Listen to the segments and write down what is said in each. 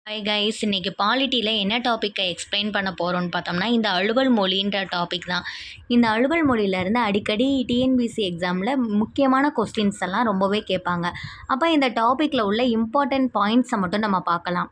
Hi guys, இன்னைக்கு பாலிட்டியில் என்ன டாப்பிக்கை எக்ஸ்பிளைன் பண்ண போகிறோன்னு பார்த்தோம்னா இந்த அலுவல் மொழின்ற டாபிக் தான். இந்த அலுவல் மொழியிலேருந்து அடிக்கடி டிஎன்பிசி எக்ஸாமில் முக்கியமான கொஸ்டின்ஸ் எல்லாம் ரொம்பவே கேட்பாங்க. அப்போ இந்த டாப்பிக்கில் உள்ள இம்பார்ட்டன்ட் பாயிண்ட்ஸை மட்டும் நம்ம பார்க்கலாம்.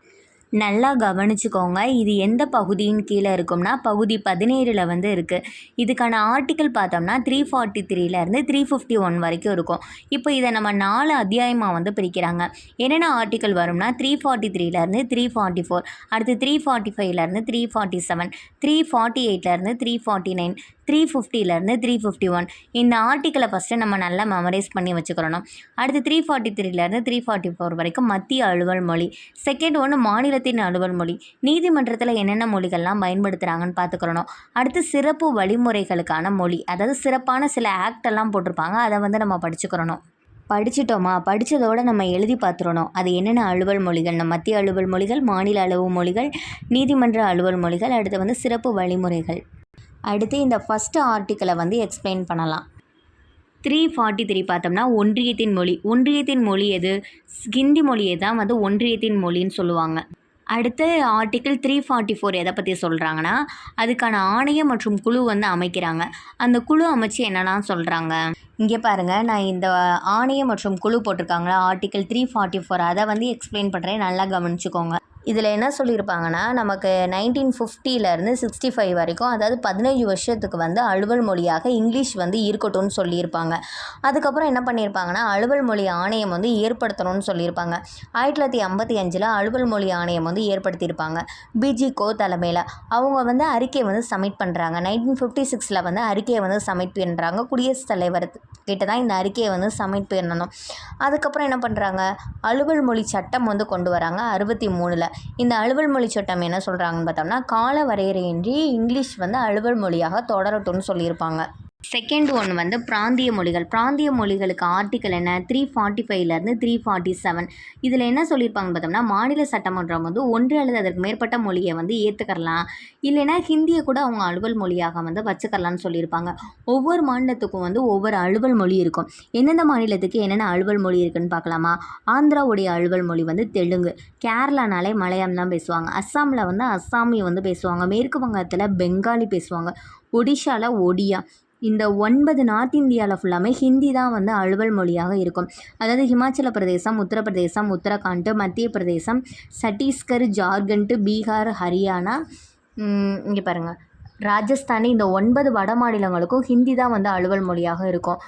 நல்லா கவனிச்சுக்கோங்க. இது எந்த பகுதியின் கீழே இருக்கும்னா பகுதி 17ல் வந்து இருக்குது. இதுக்கான ஆர்டிக்கல் பார்த்தோம்னா 343லேருந்து 351 வரைக்கும் இருக்கும். இப்போ இதை நம்ம 4 அத்தியாயமாக வந்து பிரிக்கிறாங்க. என்னென்ன ஆர்டிக்கல் வரும்னா 343லேருந்து 344, அடுத்து 345லேருந்து 347, 348லேருந்து 349, 350லேருந்து 351. இந்த ஆர்டிக்கலை ஃபஸ்ட்டு நம்ம நல்லா மெமரைஸ் பண்ணி வச்சுக்கிறணும். அடுத்து 343லேருந்து 344 வரைக்கும் மத்திய அலுவல் மொழி. செகண்ட் ஒன்று மாநிலத்தின் அலுவல் மொழி. நீதிமன்றத்தில் என்னென்ன மொழிகள்லாம் பயன்படுத்துகிறாங்கன்னு பார்த்துக்கிறணும். அடுத்து சிறப்பு வழிமுறைகளுக்கான மொழி, அதாவது சிறப்பான சில ஆக்ட் எல்லாம் போட்டிருப்பாங்க, அதை வந்து நம்ம படிச்சுக்கிறணும். படிச்சிட்டோமா? படித்ததோடு நம்ம எழுதி பார்த்துடணும். அது என்னென்ன அலுவல் மொழிகள், நம்ம மத்திய அலுவல் மொழிகள், மாநில அளவு மொழிகள், நீதிமன்ற அலுவல் மொழிகள், அடுத்து வந்து சிறப்பு வழிமுறைகள். அடுத்து இந்த ஃபஸ்ட்டு ஆர்டிக்கலை வந்து எக்ஸ்பிளைன் பண்ணலாம். 343 பார்த்தோம்னா ஒன்றியத்தின் மொழி. ஒன்றியத்தின் மொழி எது? ஹிந்தி மொழியை தான் வந்து ஒன்றியத்தின் மொழின்னு சொல்லுவாங்க. அடுத்து ஆர்டிக்கிள் 344 எதை பற்றி சொல்கிறாங்கன்னா அதுக்கான ஆணையம் மற்றும் குழு வந்து அமைக்கிறாங்க. அந்த குழு அமைச்சு என்னெல்லாம் சொல்கிறாங்க இங்கே பாருங்கள். நான் இந்த ஆணையம் மற்றும் குழு போட்டிருக்காங்களா ஆர்டிக்கிள் 344, அதை வந்து எக்ஸ்பிளைன் பண்ணுறேன், நல்லா கவனிச்சுக்கோங்க. இதில் என்ன சொல்லியிருப்பாங்கன்னா நமக்கு 1950லேருந்து 65 வரைக்கும், அதாவது 15 வருஷத்துக்கு வந்து அலுவல் மொழியாக இங்கிலீஷ் வந்து இருக்கட்டும்னு சொல்லியிருப்பாங்க. அதுக்கப்புறம் என்ன பண்ணியிருப்பாங்கன்னா அலுவல் மொழி ஆணையம் வந்து ஏற்படுத்தணும்னு சொல்லியிருப்பாங்க. 1955 அலுவல் மொழி ஆணையம் வந்து ஏற்படுத்தியிருப்பாங்க பிஜி கோ தலைமையில். அவங்க வந்து அறிக்கையை வந்து சப்மிட் பண்ணுறாங்க. 1956 வந்து அறிக்கையை வந்து சப்மிட் பண்ணுறாங்க. குடியரசுத் தலைவர் கிட்ட தான் இந்த அறிக்கையை வந்து சப்மிட் பண்ணணும். அதுக்கப்புறம் என்ன பண்ணுறாங்க, அலுவல் மொழி சட்டம் வந்து கொண்டு வராங்க 63ல். இந்த அலுவல் மொழி சட்டம் என்ன சொல்கிறாங்கன்னு பார்த்தோம்னா கால வரையறையின்றி இங்கிலீஷ் வந்து அலுவல் மொழியாக தொடரட்டும்னு சொல்லியிருப்பாங்க. செகண்ட் ஒன் வந்து பிராந்திய மொழிகள். பிராந்திய மொழிகளுக்கு ஆர்டிக்கல் என்ன? 345லேருந்து 347. இதில் என்ன சொல்லியிருப்பாங்க பார்த்தோம்னா மாநில சட்டமன்றம் வந்து ஒன்று அல்லது அதற்கு மேற்பட்ட மொழியை வந்து ஏற்றுக்கலாம், இல்லைன்னா ஹிந்தியை கூட அவங்க அலுவல் மொழியாக வந்து வச்சுக்கலாம்னு சொல்லியிருப்பாங்க. ஒவ்வொரு மாநிலத்துக்கும் வந்து ஒவ்வொரு அலுவல் மொழி இருக்கும். எந்தெந்த மாநிலத்துக்கு என்னென்ன அலுவல் மொழி இருக்குன்னு பார்க்கலாமா? ஆந்திராவுடைய அலுவல் மொழி வந்து தெலுங்கு, கேரளானாலே மலையாளம் தான் பேசுவாங்க, அஸ்ஸாமில் வந்து அஸ்ஸாமி வந்து பேசுவாங்க, மேற்கு வங்கத்தில் பெங்காலி பேசுவாங்க, ஒடிஷாவில் ஒடியா. இந்த 9 நார்த் இந்தியாவில் ஃபுல்லாமே ஹிந்தி தான் வந்து அலுவல் மொழியாக இருக்கும். அதாவது ஹிமாச்சல பிரதேசம், உத்தரப்பிரதேசம், உத்தரகாண்ட், மத்திய பிரதேசம், சத்தீஸ்கர், ஜார்க்கண்ட், பீகார், ஹரியானா, இங்கே பாருங்கள் ராஜஸ்தானி, இந்த 9 வட மாநிலங்களுக்கும் ஹிந்தி தான் வந்து அலுவல் மொழியாக இருக்கும்.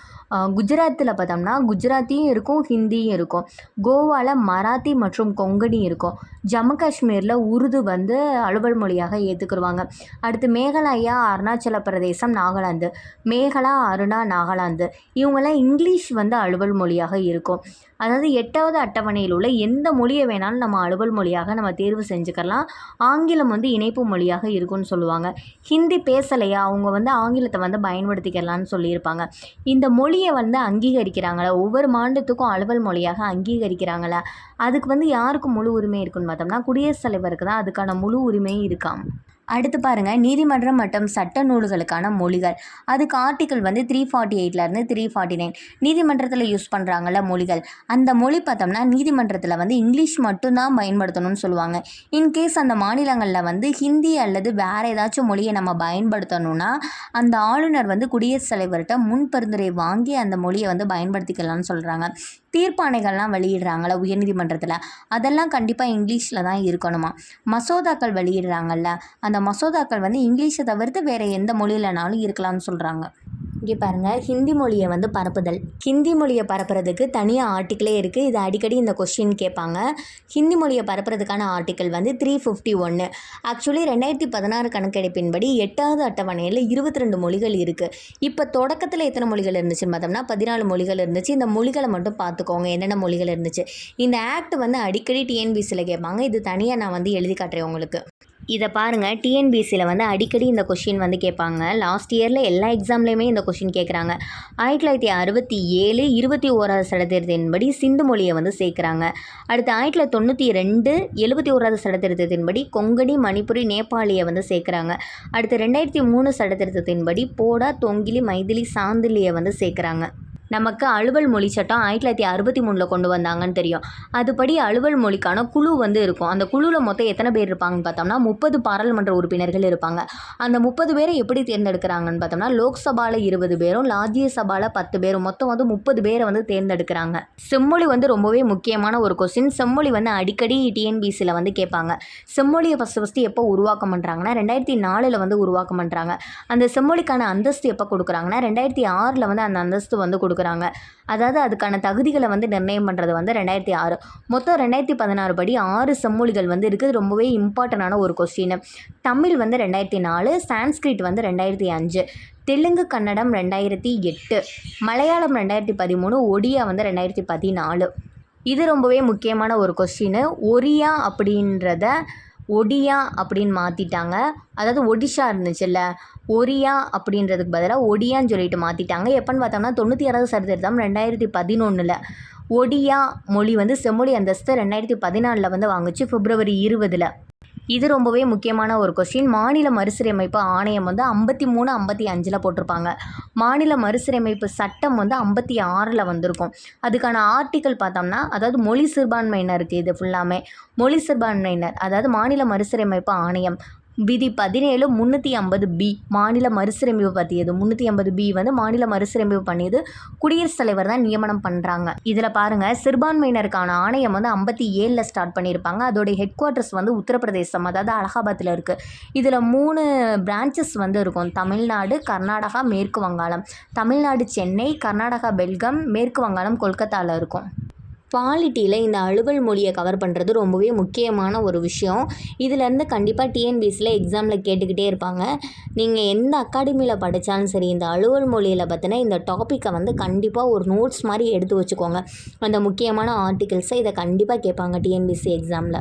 குஜராத்தில் பார்த்தோம்னா குஜராத்தியும் இருக்கும், ஹிந்தியும் இருக்கும். கோவாவில் மராத்தி மற்றும் கொங்கணி இருக்கும். ஜம்மு காஷ்மீரில் உருது வந்து அலுவல் மொழியாக ஏற்றுக்குருவாங்க. அடுத்து மேகாலயா, அருணாச்சல பிரதேசம், நாகாலாந்து, மேகலா, அருணா, நாகாலாந்து, இவங்கெல்லாம் இங்கிலீஷ் வந்து அலுவல் மொழியாக இருக்கும். அதாவது 8வது அட்டவணையில் உள்ள எந்த மொழியை வேணாலும் நம்ம அலுவல் மொழியாக நம்ம தேர்வு செஞ்சுக்கலாம். ஆங்கிலம் வந்து இணைப்பு மொழியாக இருக்கும்னு சொல்லுவாங்க. ஹிந்தி பேசலையா அவங்க வந்து ஆங்கிலத்தை வந்து பயன்படுத்திக்கலாம்னு சொல்லியிருப்பாங்க. இந்த மொழியை வந்து அங்கீகரிக்கிறாங்களா, ஒவ்வொரு மாநிலத்துக்கும் அலுவல் மொழியாக அங்கீகரிக்கிறாங்களா, அதுக்கு வந்து யாருக்கு முழு உரிமை இருக்குன்னு பார்த்தோம்னா குடியரசுத் தலைவருக்கு தான் அதுக்கான முழு உரிமை இருக்காம். அடுத்து பாருங்கள் நீதிமன்றம் மற்றும் சட்ட நூல்களுக்கான மொழிகள். அதுக்கு ஆர்டிக்கல் வந்து 348லேருந்து 349. நீதிமன்றத்தில் யூஸ் பண்ணுறாங்கள்ல மொழிகள், அந்த மொழி பார்த்தோம்னா நீதிமன்றத்தில் வந்து இங்கிலீஷ் மட்டும்தான் பயன்படுத்தணும்னு சொல்லுவாங்க. இன்கேஸ் அந்த மாநிலங்களில் வந்து ஹிந்தி அல்லது வேறு ஏதாச்சும் மொழியை நம்ம பயன்படுத்தணும்னா அந்த ஆளுநர் வந்து குடியரசுத் தலைவர்கிட்ட முன் பரிந்துரை வாங்கி அந்த மொழியை வந்து பயன்படுத்திக்கலாம்னு சொல்கிறாங்க. தீர்ப்பாணைகள்லாம் வெளியிடுறாங்கள உயர்நீதிமன்றத்தில், அதெல்லாம் கண்டிப்பாக இங்கிலீஷில் தான் இருக்கணுமா. மசோதாக்கள் வெளியிடுறாங்கல்ல, அந்த மசோதாக்கள் வந்து இங்கிலீஷை தவிர்த்து வேறு எந்த மொழியிலனாலும் இருக்கலாம்னு சொல்கிறாங்க. இங்கே பாருங்கள் ஹிந்தி மொழியை வந்து பரப்புதல். ஹிந்தி மொழியை பரப்புறதுக்கு தனியாக ஆர்டிக்கிளே இருக்குது. இது அடிக்கடி இந்த கொஸ்டின் கேட்பாங்க. ஹிந்தி மொழியை பரப்புறதுக்கான ஆர்டிக்கல் வந்து 351. ஆக்சுவலி 2016 கணக்கெடுப்பின்படி 8வது அட்டவணையில் 22 மொழிகள் இருக்குது. இப்போ தொடக்கத்தில் எத்தனை மொழிகள் இருந்துச்சுன்னு பார்த்தோம்னா 14 மொழிகள் இருந்துச்சு. இந்த மொழிகளை மட்டும் பார்த்துக்கோங்க என்னென்ன மொழிகள் இருந்துச்சு. இந்த ஆக்ட் வந்து அடிக்கடி டிஎன்பிசியில் கேட்பாங்க. இது தனியாக நான் வந்து எழுதி காட்டுறேன் உங்களுக்கு. இதை பாருங்கள், டிஎன்பிசியில் வந்து அடிக்கடி இந்த கொஷின் வந்து கேட்பாங்க. லாஸ்ட் இயரில் எல்லா எக்ஸாம்லேயுமே இந்த கொஷின் கேட்குறாங்க. 1967 21வது சட்டத்திருத்தத்தின்படி சிந்து மொழியை வந்து சேர்க்குறாங்க. அடுத்து 1992 71வது சட்டத்திருத்தத்தின்படி கொங்கணி, மணிப்புரி, நேபாளியை வந்து சேர்க்குறாங்க. அடுத்து 2003 சட்டத்திருத்தத்தின்படி போடா, தொங்கிலி, மைதிலி, சாந்திலியை வந்து சேர்க்குறாங்க. நமக்கு அலுவல் மொழி சட்டம் 1963 கொண்டு வந்தாங்கன்னு தெரியும். அதுபடி அலுவல் மொழிக்கான குழு வந்து இருக்கும். அந்த குழுவில் மொத்தம் எத்தனை பேர் இருப்பாங்கன்னு பார்த்தோம்னா 30 பாராளுமன்ற உறுப்பினர்கள் இருப்பாங்க. அந்த 30 பேரை எப்படி தேர்ந்தெடுக்கிறாங்கன்னு பார்த்தோம்னா லோக்சபாவில் 20 பேரும் ராஜ்யசபாவில் 10 பேரும் மொத்தம் வந்து 30 பேரை வந்து தேர்ந்தெடுக்கிறாங்க. செம்மொழி வந்து ரொம்பவே முக்கியமான ஒரு கொஸ்டின். செம்மொழி வந்து அடிக்கடி டிஎன்பிசியில் வந்து கேட்பாங்க. செம்மொழியை ஃபஸ்ட்டு எப்போ உருவாக்கம் பண்ணுறாங்கன்னா 2004 வந்து உருவாக்கம் பண்ணுறாங்க. அந்த செம்மொழிக்கான அந்தஸ்து எப்போ கொடுக்குறாங்கன்னா 2006 வந்து அந்த அந்தஸ்து வந்து கொடுக்குறாங்க. அதாவது அதுக்கான தகுதிகளை வந்து நிர்ணயம் பண்ணுறது வந்து 2006. மொத்தம் 2016 படி 6 செம்மொழிகள் வந்து இருக்குது. ரொம்பவே இம்பார்ட்டண்டான ஒரு கொஸ்டின். தமிழ் வந்து 2004, சான்ஸ்கிரிட் வந்து 2005, தெலுங்கு கன்னடம் 2008, மலையாளம் 2013, ஒடியா வந்து 2014. இது ரொம்பவே முக்கியமான ஒரு கொஸ்டின். ஒரியா அப்படின்றத ஒடியா அப்படின்னு மாற்றிட்டாங்க. அதாவது ஒடிஷா இருந்துச்சுல்ல, ஒரியா அப்படின்றதுக்கு பதிலாக ஒடியான்னு சொல்லிட்டு மாற்றிட்டாங்க. எப்போன்னு பார்த்தோம்னா 96வது சதவீதம் 2011. ஒடியா மொழி வந்து செம்மொழி அந்தஸ்து 2014 வந்து வாங்குச்சு, February 20. இது ரொம்பவே முக்கியமான ஒரு கொஸ்டின். மாநில மறுசீரமைப்பு ஆணையம் வந்து 53, 55 போட்டிருப்பாங்க. மாநில மறுசீரமைப்பு சட்டம் வந்து 56 வந்திருக்கும். அதுக்கான ஆர்டிக்கல் பார்த்தோம்னா அதாவது மொழி சிறுபான்மையினருக்கு இது ஃபுல்லாமே மொழி சிறுபான்மையினர் அதாவது மாநில மறுசீரமைப்பு ஆணையம் விதி 17 350B மாநில மறுசீரமைப்பு பற்றியது. 350B வந்து மாநில மறுசீரமைப்பு பண்ணியது குடியரசுத் தலைவர் தான் நியமனம் பண்ணுறாங்க. இதில் பாருங்கள், சிறுபான்மையினருக்கான ஆணையம் வந்து 57 ஸ்டார்ட் பண்ணியிருப்பாங்க. அதோடைய ஹெட் குவார்ட்டர்ஸ் வந்து உத்தரப்பிரதேசம் அதாவது அலகாபாத்தில் இருக்குது. இதில் 3 பிரான்ச்சஸ் வந்து இருக்கும். தமிழ்நாடு, கர்நாடகா, மேற்கு வங்காளம். தமிழ்நாடு சென்னை, கர்நாடகா பெல்காம், மேற்கு வங்காளம் கொல்கத்தாவில் இருக்கும். பாலிட்டியில் இந்த அலுவல் மொழியை கவர் பண்ணுறது ரொம்பவே முக்கியமான ஒரு விஷயம். இதிலேருந்து கண்டிப்பாக டிஎன்பிசியில் எக்ஸாமில் கேட்டுக்கிட்டே இருப்பாங்க. நீங்கள் எந்த அகாடமியில் படித்தாலும் சரி இந்த அலுவல் மொழியில் பற்றின இந்த டாப்பிக்கை வந்து கண்டிப்பாக ஒரு நோட்ஸ் மாதிரி எடுத்து வச்சுக்கோங்க. அந்த முக்கியமான ஆர்டிகல்ஸை இதை கண்டிப்பாக கேட்பாங்க டிஎன்பிசி எக்ஸாமில்.